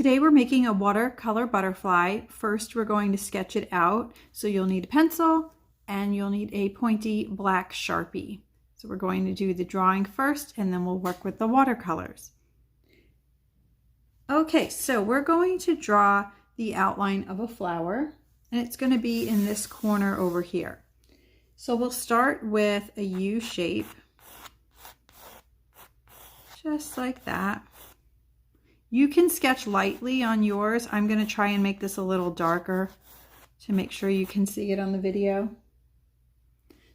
today we're making a watercolor butterfly. First, we're going to sketch it out. So you'll need a pencil and you'll need a pointy black Sharpie. So we're going to do the drawing first and then we'll work with the watercolors. Okay, so we're going to draw the outline of a flower and it's going to be in this corner over here. So we'll start with a U shape, just like that. You can sketch lightly on yours. I'm going to try and make this a little darker to make sure you can see it on the video.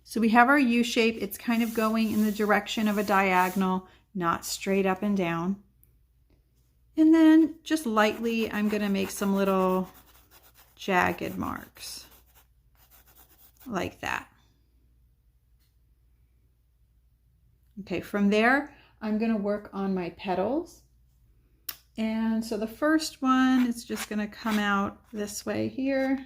So we have our U shape. It's kind of going in the direction of a diagonal, not straight up and down. And then just lightly, I'm going to make some little jagged marks like that. Okay, from there, I'm going to work on my petals. And so the first one is just going to come out this way here.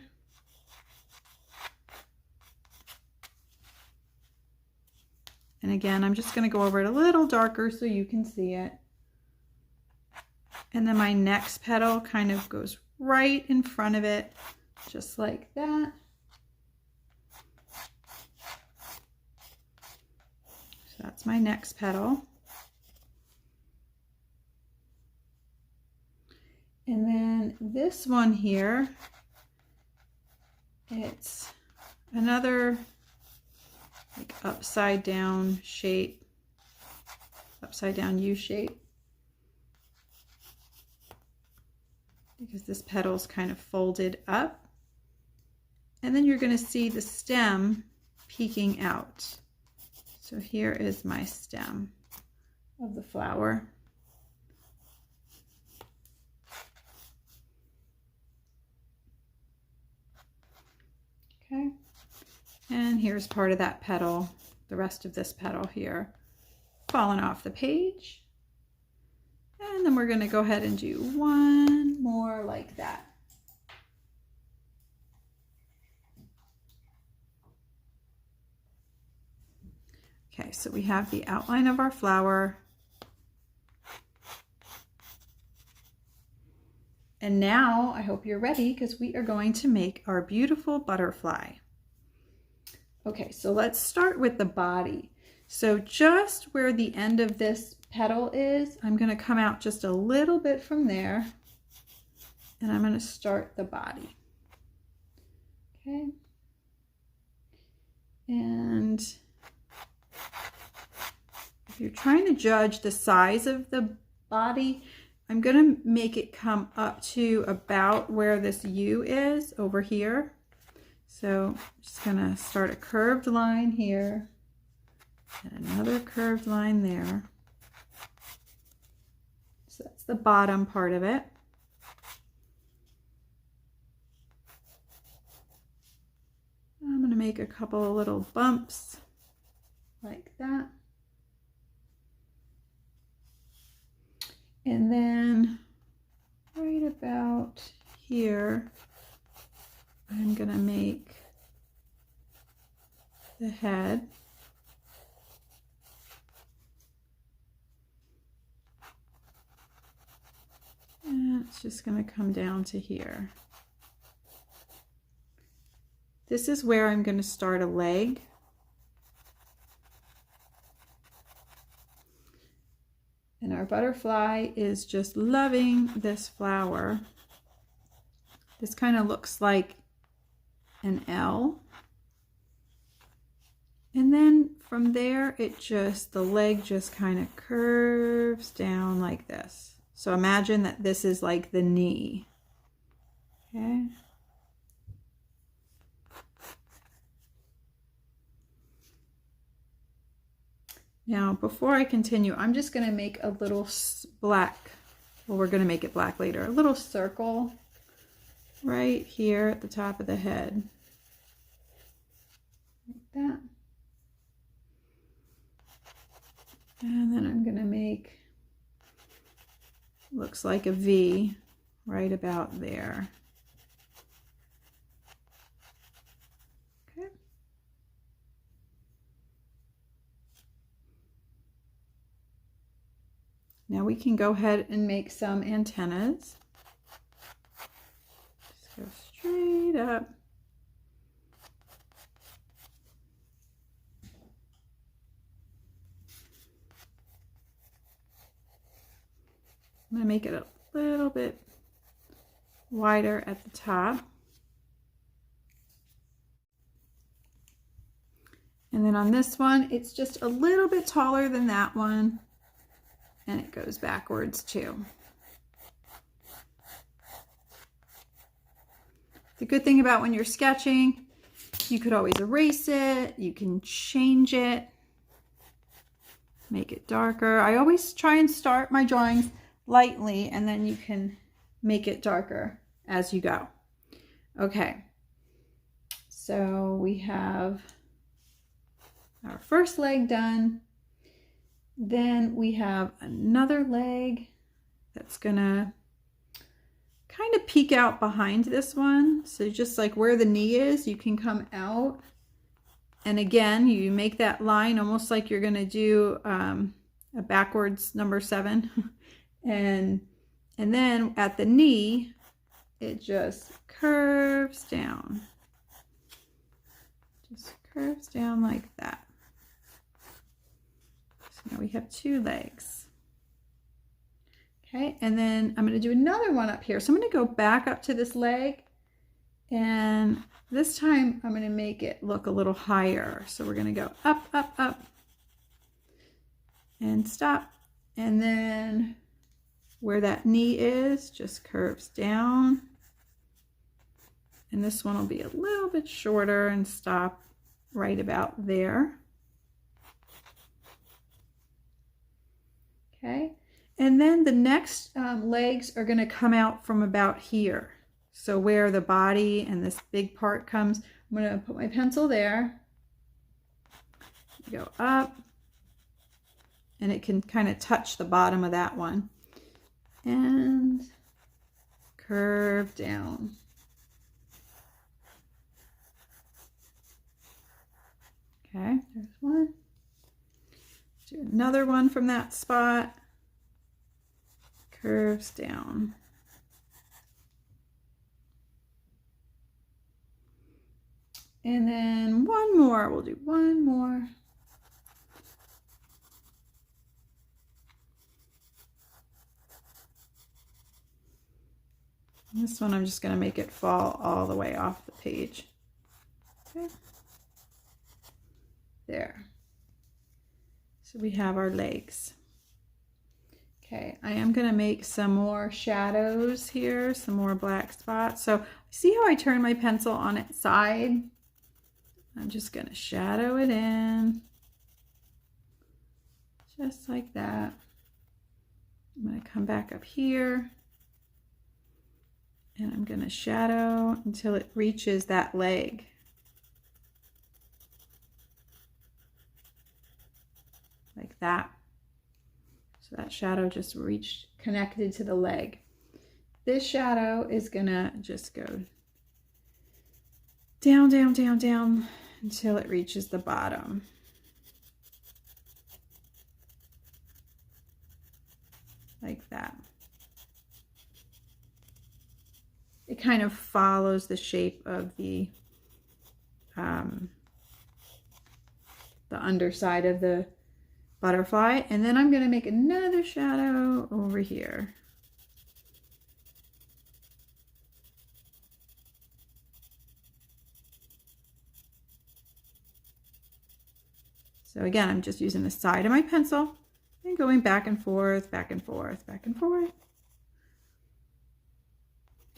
And again, I'm just going to go over it a little darker so you can see it. And then my next petal kind of goes right in front of it, just like that. So that's my next petal. And then this one here, it's another like upside down shape, upside down U shape, because this petal's kind of folded up. And then you're going to see the stem peeking out. So here is my stem of the flower. Okay, and here's part of that petal, the rest of this petal here, falling off the page. And then we're going to go ahead and do one more like that. Okay, so we have the outline of our flower. And now I hope you're ready because we are going to make our beautiful butterfly. Okay, so let's start with the body. So just where the end of this petal is, I'm going to come out just a little bit from there and I'm going to start the body. Okay. And if you're trying to judge the size of the body, I'm going to make it come up to about where this U is over here. So I'm just going to start a curved line here and another curved line there. So that's the bottom part of it. I'm going to make a couple of little bumps like that. And then right about here, I'm going to make the head. And it's just going to come down to here. This is where I'm going to start a leg. And our butterfly is just loving this flower. This kind of looks like an L. And then from there, the leg just kind of curves down like this. So imagine that this is like the knee. Okay. Now, before I continue, I'm just going to make a little black, well, we're going to make it black later, a little circle right here at the top of the head. Like that. And then I'm going to make, looks like a V right about there. Now we can go ahead and make some antennas. Go straight up. I'm going to make it a little bit wider at the top. And then on this one, it's just a little bit taller than that one. And it goes backwards too. The good thing about when you're sketching, you could always erase it. You can change it. Make it darker. I always try and start my drawings lightly, and then you can make it darker as you go. Okay, so we have our first leg done. Then we have another leg that's gonna kind of peek out behind this one. So just like where the knee is, you can come out. And again, you make that line almost like you're gonna do a backwards number 7. And then at the knee, it just curves down. Just curves down like that. So now we have 2 legs. Okay, and then I'm going to do another one up here. So I'm going to go back up to this leg, and this time I'm going to make it look a little higher. So we're going to go up, up, up, and stop. And then where that knee is, just curves down. And this one will be a little bit shorter and stop right about there. Okay, and then the next legs are going to come out from about here. So where the body and this big part comes, I'm going to put my pencil there, go up, and it can kind of touch the bottom of that one, and curve down. Okay, there's one. Do another one from that spot. Curves down. And then one more. We'll do one more. This one I'm just going to make it fall all the way off the page. Okay. There. So we have our legs. Okay, I am going to make some more shadows here, some more black spots. So see how I turn my pencil on its side? I'm just going to shadow it in. Just like that. I'm going to come back up here. And I'm going to shadow until it reaches that leg. Like that. So that shadow just reached, connected to the leg. This shadow is gonna just go down, down, down, down until it reaches the bottom. Like that. It kind of follows the shape of the underside of the butterfly, and then I'm going to make another shadow over here. So again, I'm just using the side of my pencil and going back and forth, back and forth, back and forth.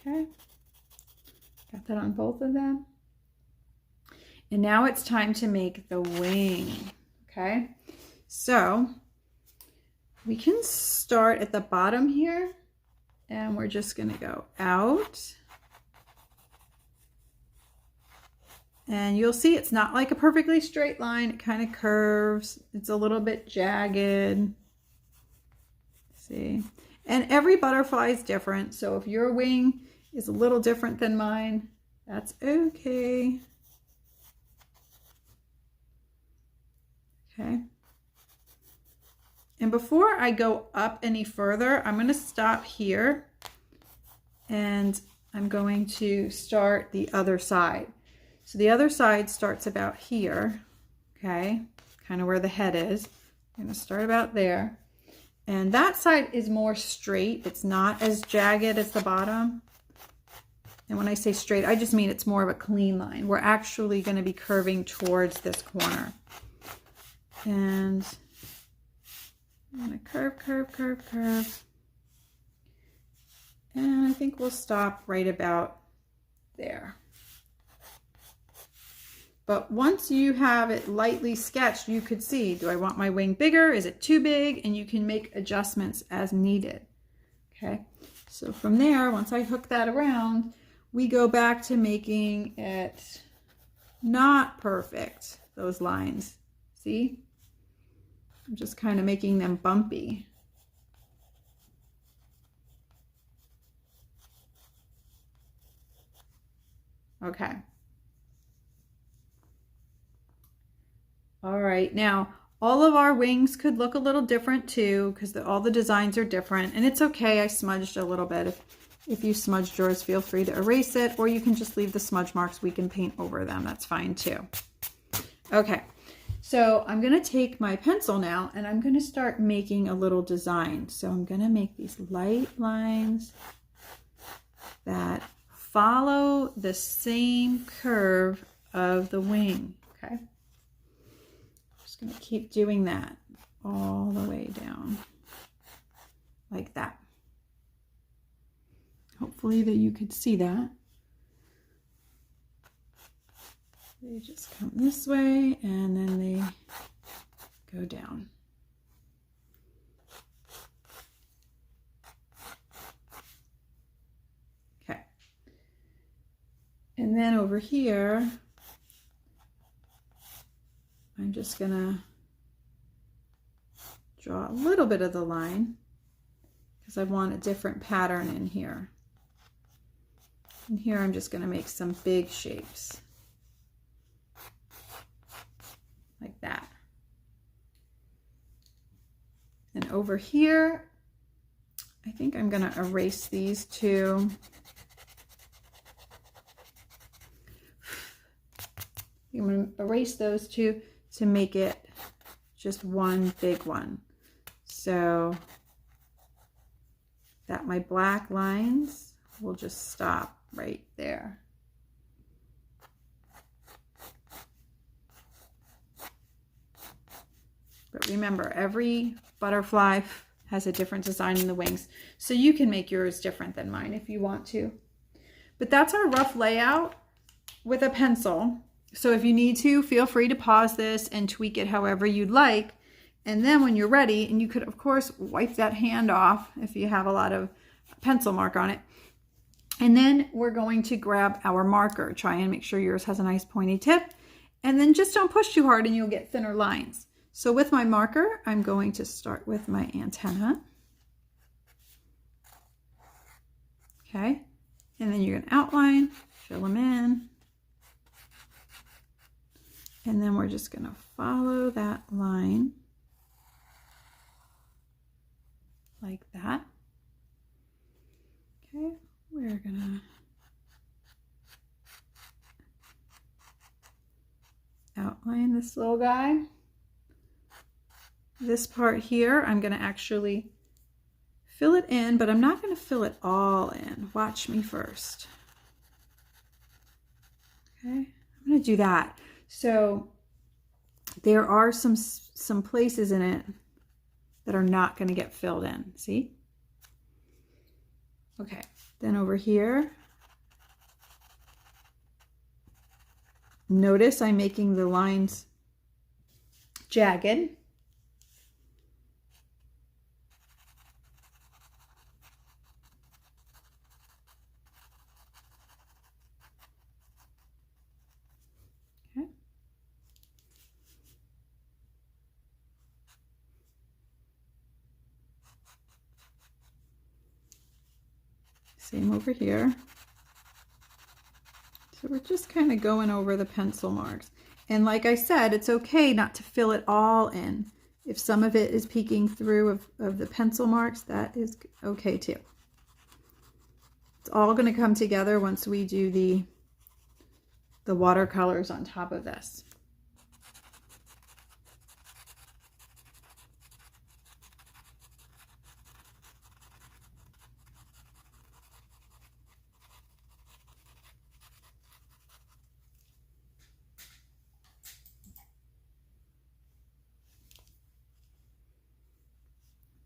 Okay, got that on both of them. And now it's time to make the wing. Okay. So we can start at the bottom here, and we're just going to go out. And you'll see it's not like a perfectly straight line. It kind of curves. It's a little bit jagged. See? And every butterfly is different. So if your wing is a little different than mine, that's okay. Okay. And before I go up any further, I'm going to stop here, and I'm going to start the other side. So the other side starts about here, okay, kind of where the head is. I'm going to start about there. And that side is more straight. It's not as jagged as the bottom. And when I say straight, I just mean it's more of a clean line. We're actually going to be curving towards this corner. And I'm going to curve, curve, curve, curve. And I think we'll stop right about there. But once you have it lightly sketched, you could see, do I want my wing bigger? Is it too big? And you can make adjustments as needed. Okay, so from there, once I hook that around, we go back to making it not perfect, those lines. See? I'm just kind of making them bumpy. Okay. All right, now all of our wings could look a little different too, because all the designs are different, and it's okay. I smudged a little bit. If you smudged yours, feel free to erase it, or you can just leave the smudge marks. We can paint over them. That's fine too. Okay, so I'm going to take my pencil now, and I'm going to start making a little design. So I'm going to make these light lines that follow the same curve of the wing. Okay. Going to keep doing that all the way down like that. Hopefully that you could see that. They just come this way and then they go down. Okay. And then over here, I'm just going to draw a little bit of the line because I want a different pattern in here. And here I'm just going to make some big shapes like that. And over here, I think I'm going to erase these two. I'm going to erase those two to make it just one big one, so that my black lines will just stop right there. But remember, every butterfly has a different design in the wings, so you can make yours different than mine if you want to. But that's our rough layout with a pencil. So if you need to, feel free to pause this and tweak it however you'd like. And then when you're ready, and you could, of course, wipe that hand off if you have a lot of pencil mark on it. And then we're going to grab our marker. Try and make sure yours has a nice pointy tip. And then just don't push too hard and you'll get thinner lines. So with my marker, I'm going to start with my antenna. Okay. And then you're going to outline, fill them in. And then we're just going to follow that line like that. Okay, we're going to outline this little guy. This part here, I'm going to actually fill it in, but I'm not going to fill it all in. Watch me first. Okay, I'm going to do that. So there are some places in it that are not going to get filled in. See? Okay. Then over here, notice I'm making the lines jagged. Same over here. So we're just kind of going over the pencil marks. And like I said, it's okay not to fill it all in. If some of it is peeking through of the pencil marks, that is okay too. It's all going to come together once we do the watercolors on top of this.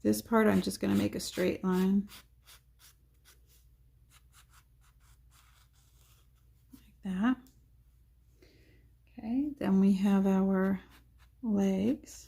This part I'm just going to make a straight line. Like that. Okay, then we have our legs.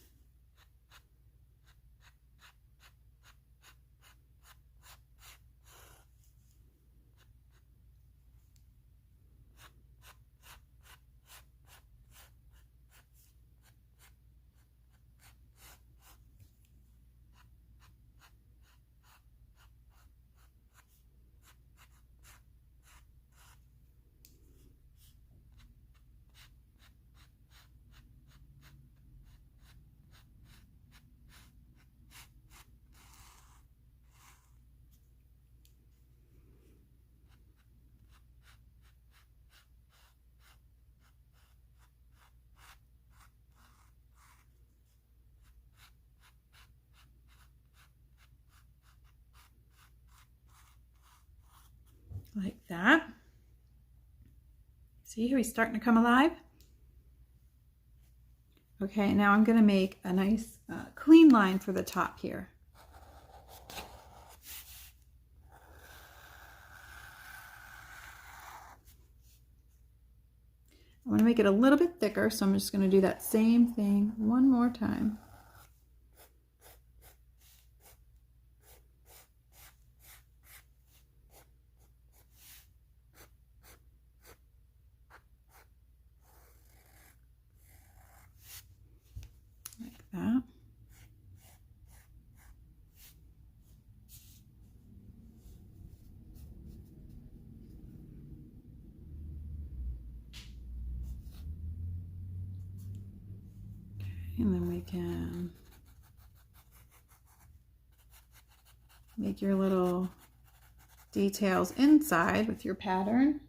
Like that. See how he's starting to come alive? Okay, now I'm going to make a nice clean line for the top here. I want to make it a little bit thicker, so I'm just going to do that same thing one more time. Like that. And then we can make your little details inside with your pattern.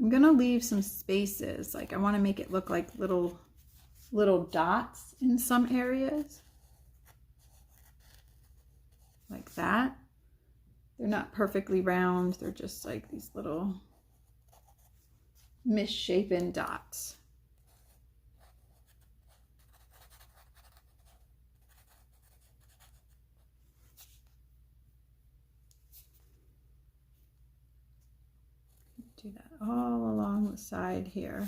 I'm gonna leave some spaces. Like I want to make it look like little dots in some areas. Like that. They're not perfectly round. They're just like these little misshapen dots. Do that all along the side here.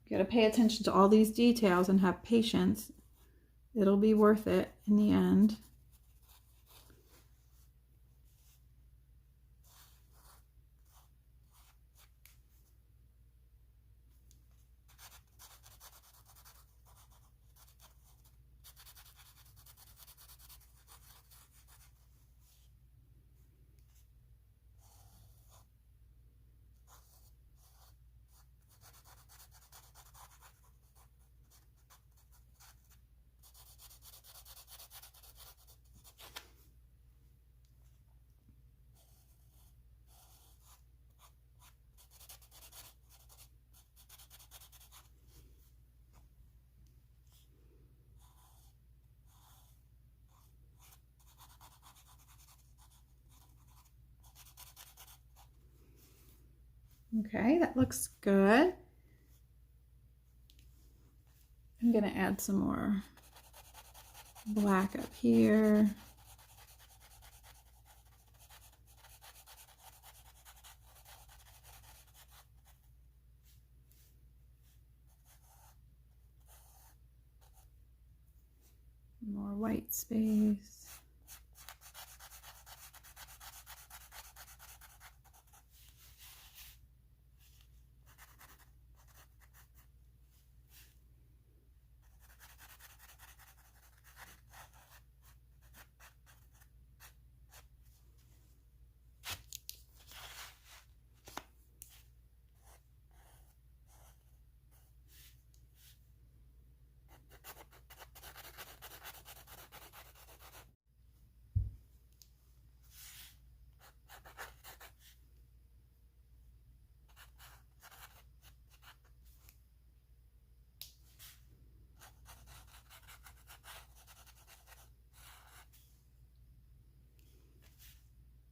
You got to pay attention to all these details and have patience. It'll be worth it in the end. Okay, that looks good. I'm gonna add some more black up here. More white space.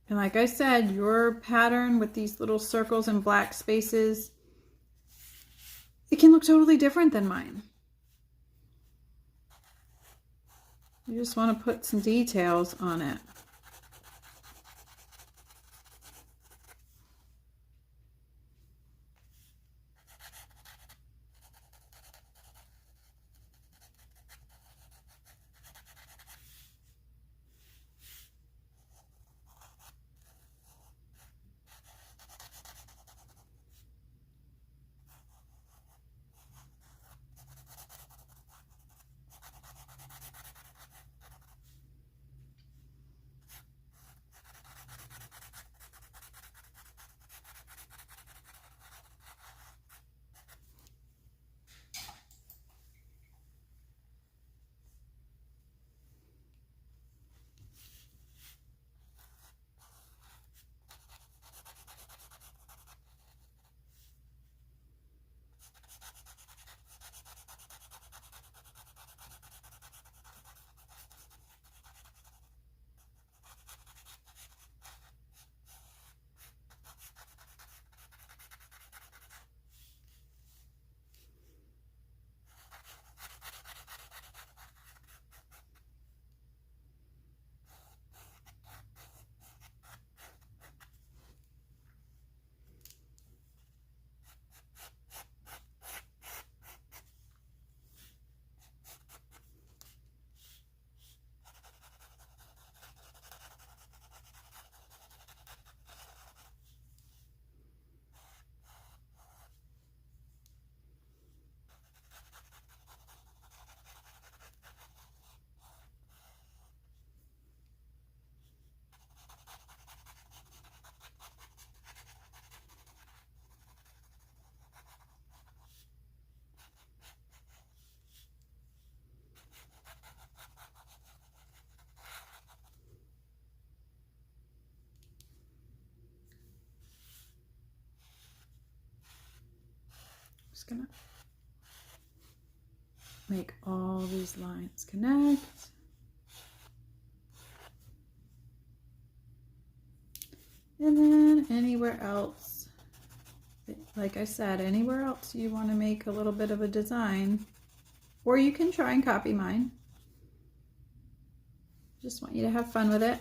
And like I said, your pattern with these little circles and black spaces, it can look totally different than mine. You just want to put some details on it. Just gonna make all these lines connect. And then anywhere else, like I said, anywhere else you want to make a little bit of a design, or you can try and copy mine. Just want you to have fun with it.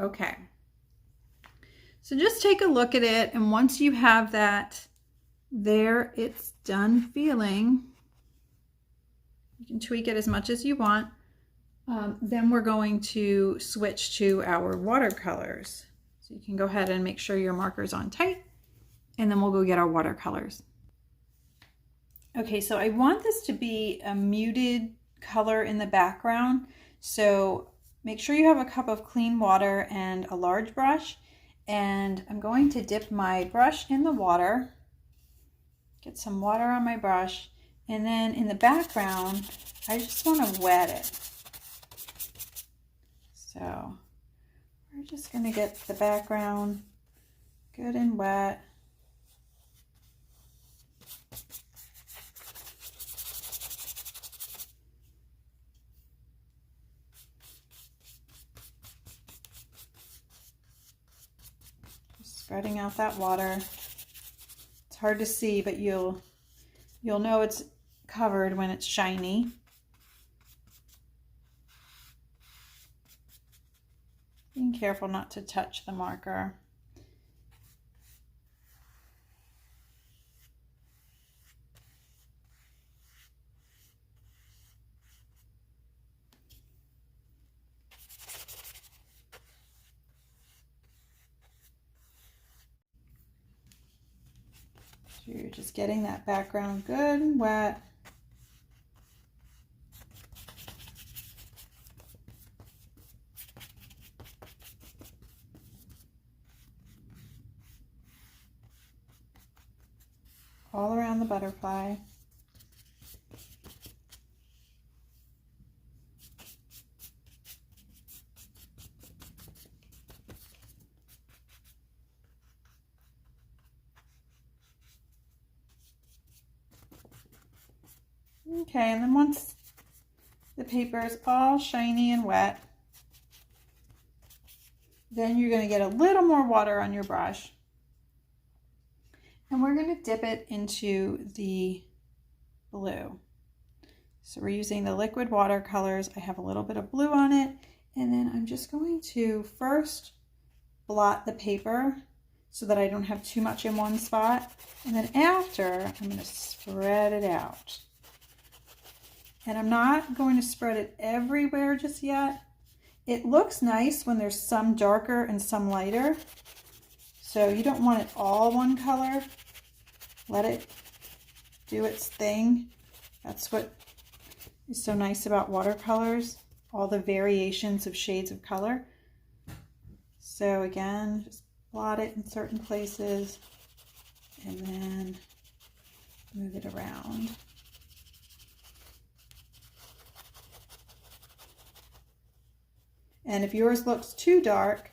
Okay, so just take a look at it, and once you have that there, it's done feeling. You can tweak it as much as you want. Then we're going to switch to our watercolors. So you can go ahead and make sure your marker's on tight, and then we'll go get our watercolors. Okay, so I want this to be a muted color in the background. So make sure you have a cup of clean water and a large brush. And I'm going to dip my brush in the water, get some water on my brush, And then in the background, I just want to wet it. So we're just going to get the background good and wet. Spreading out that water. It's hard to see, but you'll know it's covered when it's shiny. Being careful not to touch the marker. So you're just getting that background good and wet. All around the butterfly. Okay, and then once the paper is all shiny and wet, then you're going to get a little more water on your brush. And we're going to dip it into the blue. So we're using the liquid watercolors. I have a little bit of blue on it. And then I'm just going to first blot the paper so that I don't have too much in one spot. And then after, I'm going to spread it out. And I'm not going to spread it everywhere just yet. It looks nice when there's some darker and some lighter. So you don't want it all one color. Let it do its thing. That's what is so nice about watercolors, all the variations of shades of color. So again, just blot it in certain places and then move it around. And if yours looks too dark,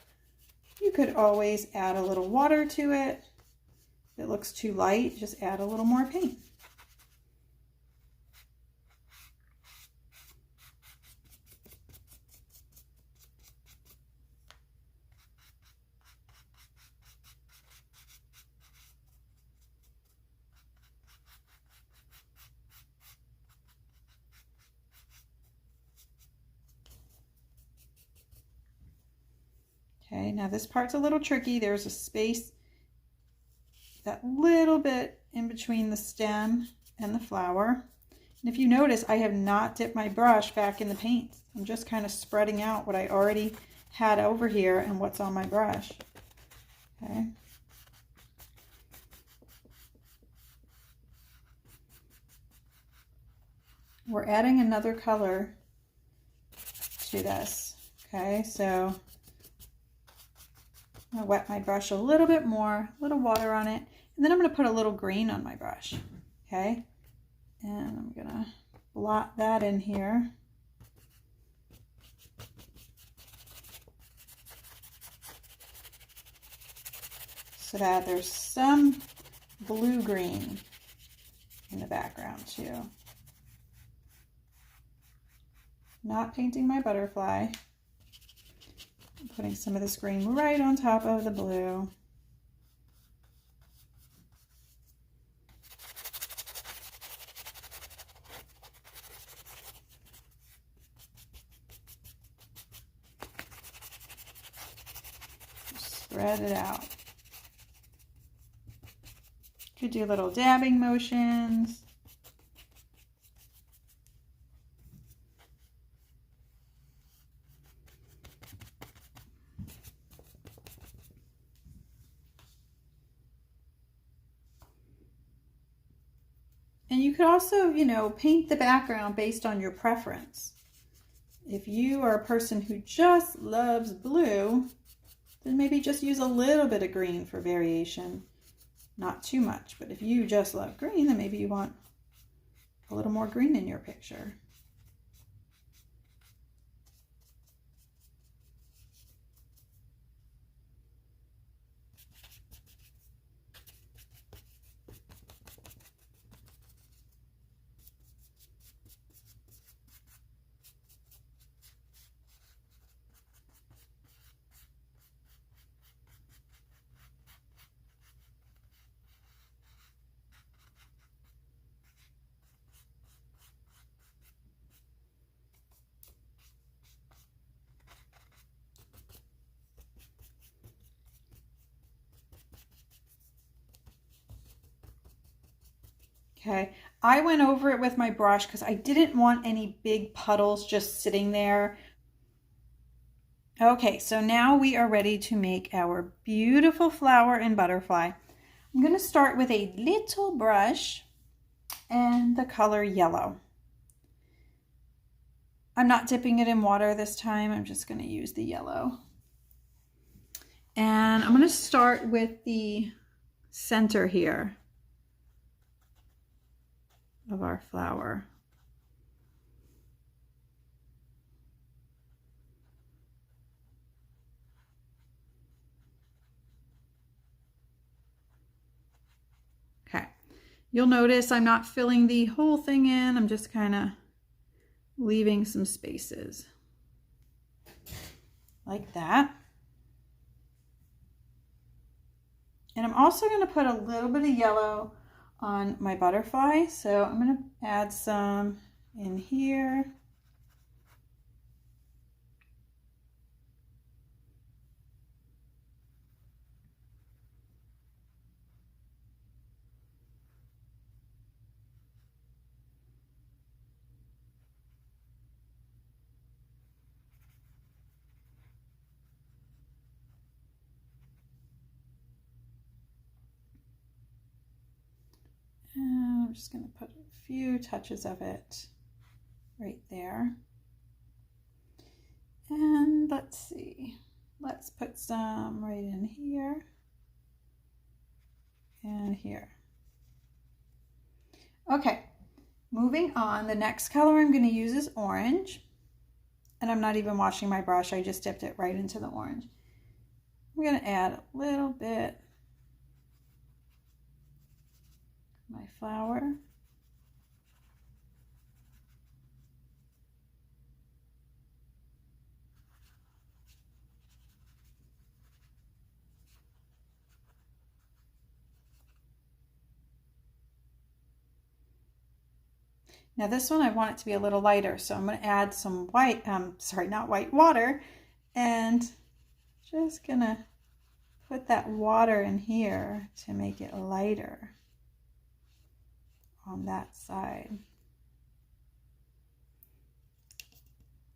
you could always add a little water to it. If it looks too light, just add a little more paint. Okay, now this part's a little tricky. There's a space, that little bit in between the stem and the flower. And if you notice, I have not dipped my brush back in the paint. I'm just kind of spreading out what I already had over here and what's on my brush. Okay. We're adding another color to this. Okay, so I'm going to wet my brush a little bit more, a little water on it, and then I'm going to put a little green on my brush, okay? And I'm going to blot that in here. So that there's some blue-green in the background too. Not painting my butterfly. I'm putting some of this green right on top of the blue. Spread it out. Could do little dabbing motions. And you could also, paint the background based on your preference. If you are a person who just loves blue, then maybe just use a little bit of green for variation. Not too much, but if you just love green, then maybe you want a little more green in your picture. Okay, I went over it with my brush because I didn't want any big puddles just sitting there. Okay, so now we are ready to make our beautiful flower and butterfly. I'm going to start with a little brush and the color yellow. I'm not dipping it in water this time. I'm just going to use the yellow. And I'm going to start with the center here of our flower. Okay, you'll notice I'm not filling the whole thing in. I'm just kind of leaving some spaces like that. And I'm also going to put a little bit of yellow on my butterfly. So I'm going to add some in here. And I'm just going to put a few touches of it right there. And let's see, let's put some right in here and here. Okay, moving on, the next color I'm going to use is orange. And I'm not even washing my brush, I just dipped it right into the orange. I'm going to add a little bit of my flower. Now this one I want it to be a little lighter, so I'm going to add some white, not white, water, and just going to put that water in here to make it lighter on that side.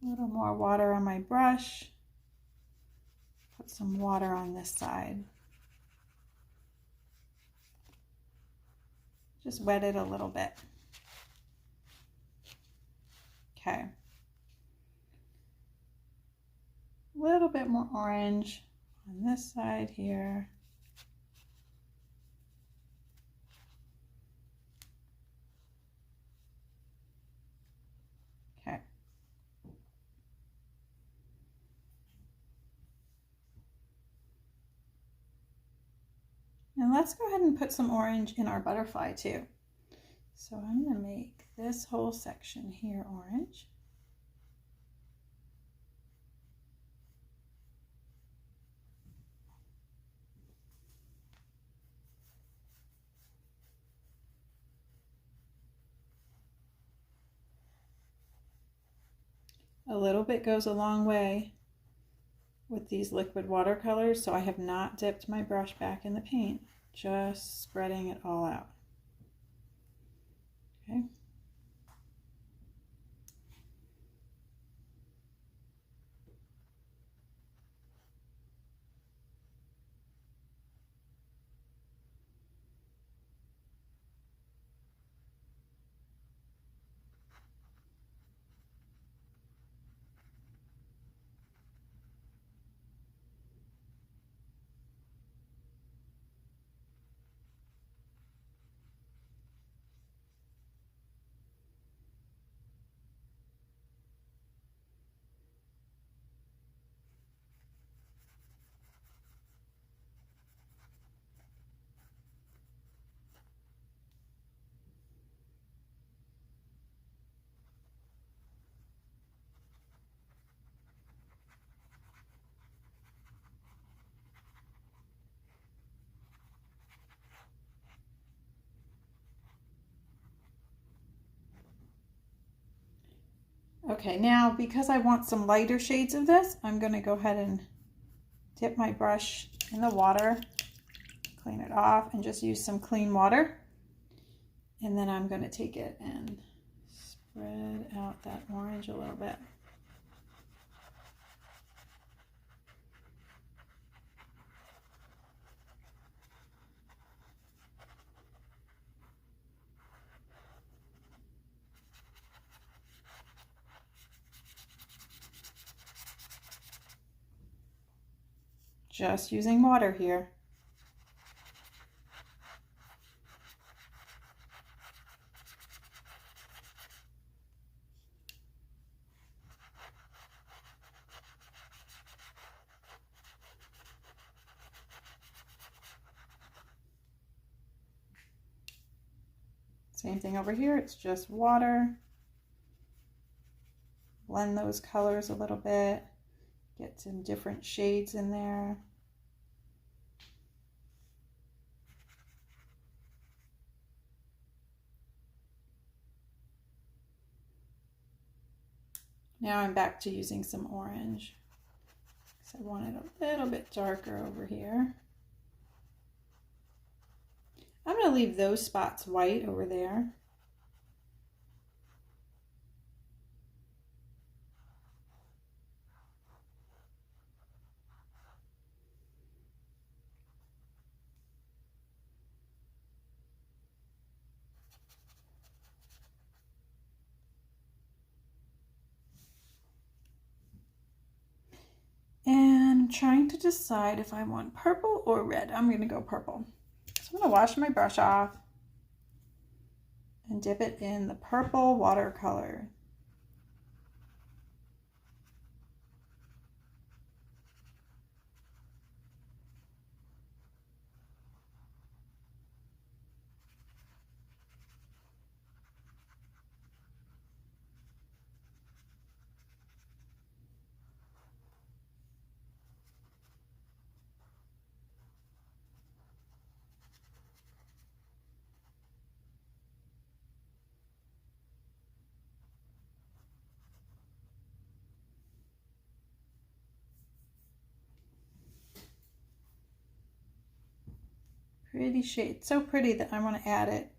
A little more water on my brush. Put some water on this side. Just wet it a little bit. Okay. A little bit more orange on this side here. Okay. And let's go ahead and put some orange in our butterfly too. So I'm going to make this whole section here orange. A little bit goes a long way with these liquid watercolors, so I have not dipped my brush back in the paint, just spreading it all out. Okay. Okay, now because I want some lighter shades of this, I'm going to go ahead and dip my brush in the water, clean it off, and just use some clean water. And then I'm going to take it and spread out that orange a little bit. Just using water here. Same thing over here, it's just water. Blend those colors a little bit, get some different shades in there. Now I'm back to using some orange, because I want it a little bit darker over here. I'm going to leave those spots white over there. And I'm trying to decide if I want purple or red. I'm going to go purple. So I'm going to wash my brush off and dip it in the purple watercolor. Pretty shade, so pretty that I want to add it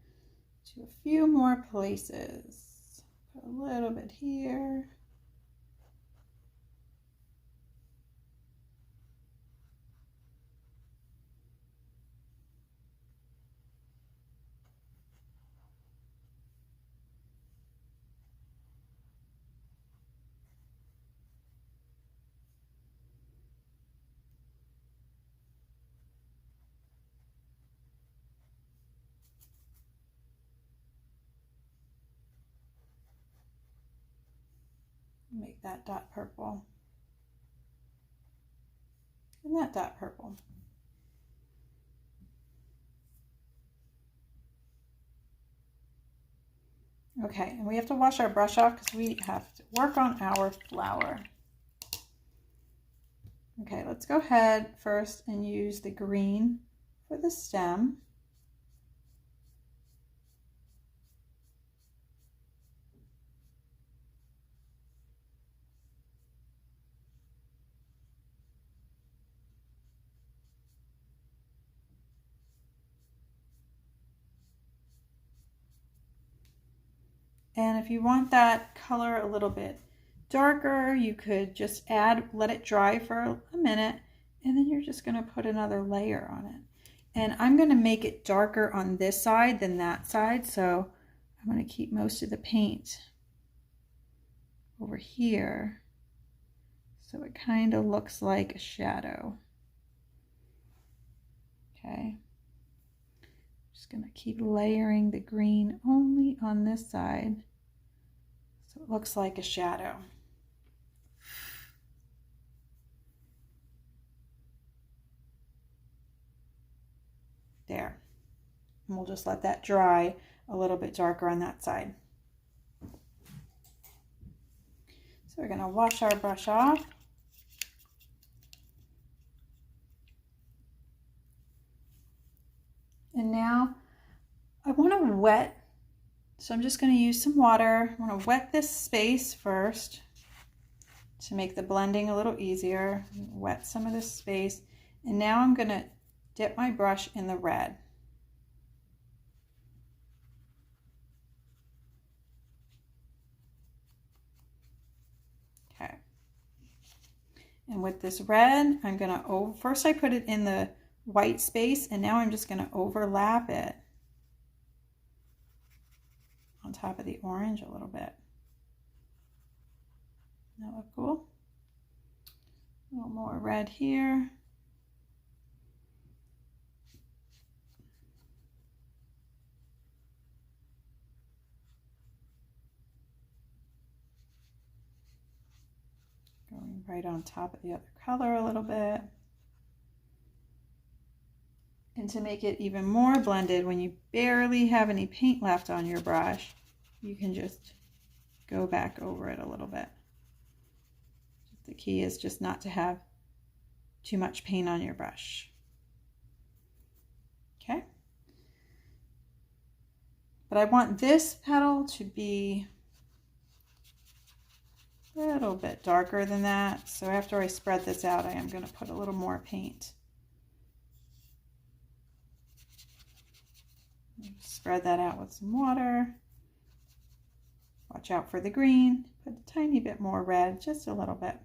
to a few more places. Put a little bit here. Make that dot purple. And that dot purple. Okay, and we have to wash our brush off because we have to work on our flower. Okay, let's go ahead first and use the green for the stem. And if you want that color a little bit darker, you could just let it dry for a minute, and then you're just going to put another layer on it. And I'm going to make it darker on this side than that side, so I'm going to keep most of the paint over here, so it kind of looks like a shadow. Okay. Just going to keep layering the green only on this side so it looks like a shadow. There. And we'll just let that dry a little bit darker on that side. So we're going to wash our brush off. And now I want to wet So I'm just going to use some water. I want to wet this space first to make the blending a little easier. Wet some of this space. And now I'm going to dip my brush in the red. Okay. And with this red, I'm going to, first I put it in the white space, and now I'm just going to overlap it on top of the orange a little bit. That look cool? A little more red here. Going right on top of the other color a little bit. And to make it even more blended, when you barely have any paint left on your brush, you can just go back over it a little bit. The key is just not to have too much paint on your brush. Okay. But I want this petal to be a little bit darker than that. So after I spread this out, I am going to put a little more paint. Spread that out with some water. Watch out for the green. Put a tiny bit more red, just a little bit.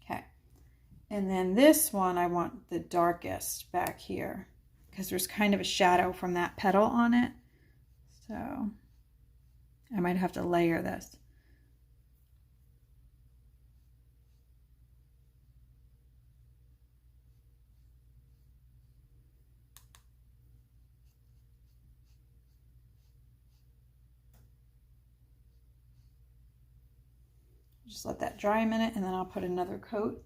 Okay. And then this one, I want the darkest back here because there's kind of a shadow from that petal on it. So I might have to layer this. Just let that dry a minute, and then I'll put another coat.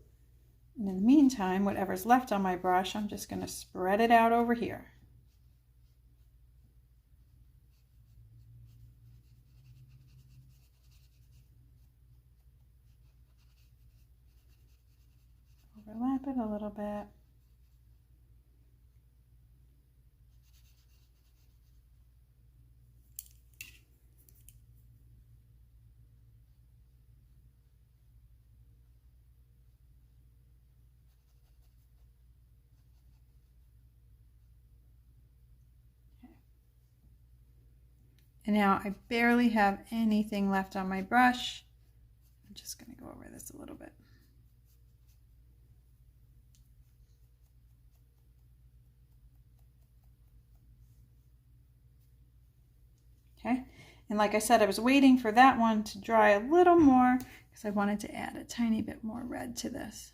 And in the meantime, whatever's left on my brush, I'm just going to spread it out over here. Overlap it a little bit. And now I barely have anything left on my brush. I'm just going to go over this a little bit. Okay, and like I said, I was waiting for that one to dry a little more because I wanted to add a tiny bit more red to this.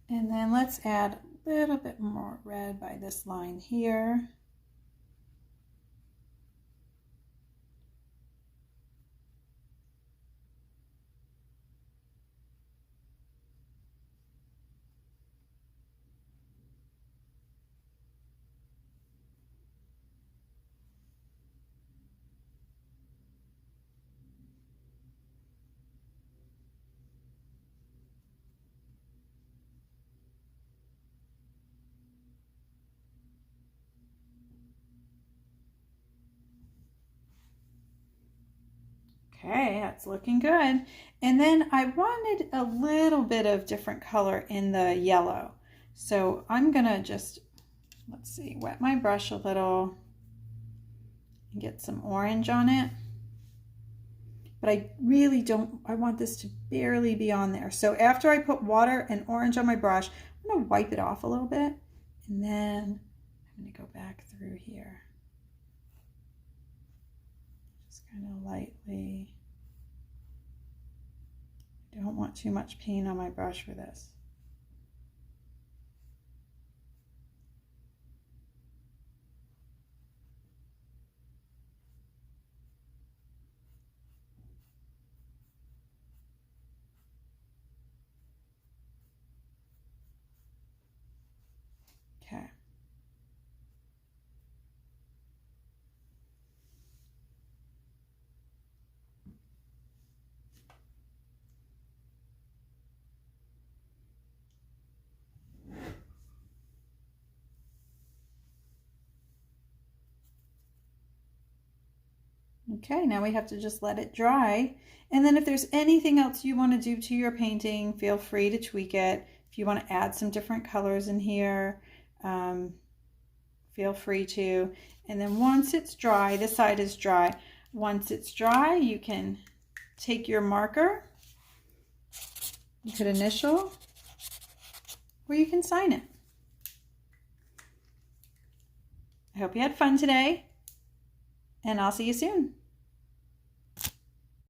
And then let's add a little bit more red by this line here. Okay, that's looking good. And then I wanted a little bit of different color in the yellow. So I'm gonna just, let's see, wet my brush a little and get some orange on it. But I really don't, I want this to barely be on there. So after I put water and orange on my brush, I'm gonna wipe it off a little bit. And then I'm gonna go back through here. Just kind of lightly. I don't want too much paint on my brush for this. Okay, now we have to just let it dry. And then if there's anything else you want to do to your painting, feel free to tweak it. If you want to add some different colors in here, feel free to. And then once it's dry, this side is dry. Once it's dry, you can take your marker, you could initial, or you can sign it. I hope you had fun today, and I'll see you soon.